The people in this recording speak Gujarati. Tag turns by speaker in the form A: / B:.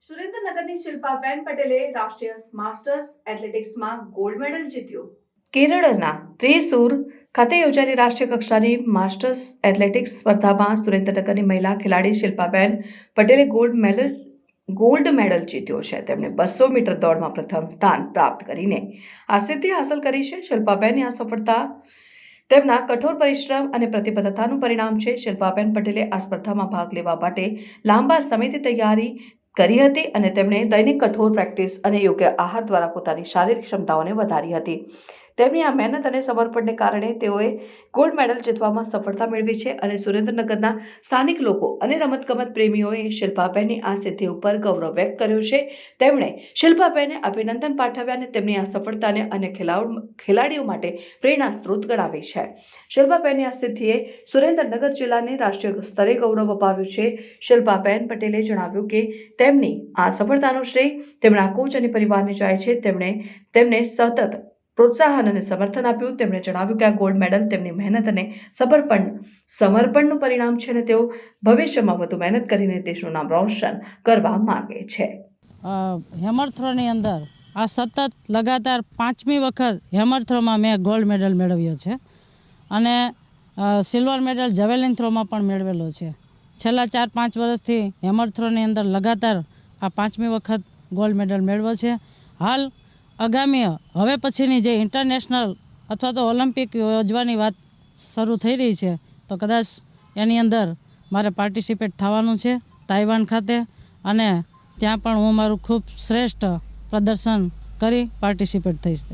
A: સુરેન્દ્રનગરની શિલ્પાબેન પટેલે રાષ્ટ્રીય માસ્ટર્સ એથ્લેટિક્સમાં ગોલ્ડ મેડલ જીત્યો। કેરળના ત્રિસૂર ખાતે યોજાયેલી રાષ્ટ્રીય કક્ષાની માસ્ટર્સ એથ્લેટિક્સ સ્પર્ધામાં સુરેન્દ્રનગરની મહિલા ખેલાડી શિલ્પાબેન પટેલે ગોલ્ડ મેડલ જીત્યો છે। તેમણે 200 મીટર દોડમાં પ્રથમ સ્થાન પ્રાપ્ત કરીને આ સિદ્ધિ હાંસલ કરી છે। શિલ્પાબેનની આ સફળતા તેમના કઠોર પરિશ્રમ અને પ્રતિબદ્ધતાનું પરિણામ છે। શિલ્પાબેન પટેલે આ સ્પર્ધામાં ભાગ લેવા માટે લાંબા સમયથી તૈયારી કરી હતી અને તેમણે દૈનિક કઠોર પ્રેક્ટિસ અને યોગ્ય આહાર દ્વારા પોતાની શારીરિક ક્ષમતાઓને વધારી હતી। તેમની આ મહેનત અને સમર્પણને કારણે તેઓએ ગોલ્ડ મેડલ જીતવામાં સફળતા મેળવી છે અને સુરેન્દ્રનગરના સ્થાનિક લોકો અને રમતગમત પ્રેમીઓએ શિલ્પાબેનની આ સિદ્ધિ ઉપર ગૌરવ વ્યક્ત કર્યું છે। તેમણે શિલ્પાબેનને અભિનંદન પાઠવ્યા અને તેમની આ સફળતાને અન્ય ખેલાડીઓ માટે પ્રેરણા સ્ત્રોત ગણાવી છે। શિલ્પાબેનની આ સિદ્ધિએ સુરેન્દ્રનગર જિલ્લાને રાષ્ટ્રીય સ્તરે ગૌરવ અપાવ્યું છે। શિલ્પાબેન પટેલે જણાવ્યું કે તેમની આ સફળતાનો શ્રેય તેમના કોચ અને પરિવારને જાય છે। તેમને સતત પ્રોત્સાહન અને સમર્થન આપ્યું। તેમણે જણાવ્યું કે આ ગોલ્ડ મેડલ તેમની મહેનત અને સમર્પણનું પરિણામ છે અને તેઓ ભવિષ્યમાં વધુ મહેનત કરીને દેશનું નામ રોશન કરવા માંગે છે।
B: હેમર થ્રોની અંદર આ સતત લગાતાર 5મી વખત હેમર થ્રોમાં મેં ગોલ્ડ મેડલ મેળવ્યો છે અને સિલ્વર મેડલ જેવેલિન થ્રોમાં પણ મેળવેલો છે। છેલ્લા 4-5 વર્ષથી હેમર થ્રોની અંદર લગાતાર આ 5મી વખત ગોલ્ડ મેડલ મેળવ્યો છે। હાલ આગામી હવે પછીની જે ઇન્ટરનેશનલ અથવા તો ઓલિમ્પિક યોજવાની વાત શરૂ થઈ રહી છે તો કદાચ એની અંદર મારે પાર્ટિસિપેટ થવાનું છે તાઇવાન ખાતે અને ત્યાં પણ હું મારું ખૂબ શ્રેષ્ઠ પ્રદર્શન કરી પાર્ટિસિપેટ થઈશ।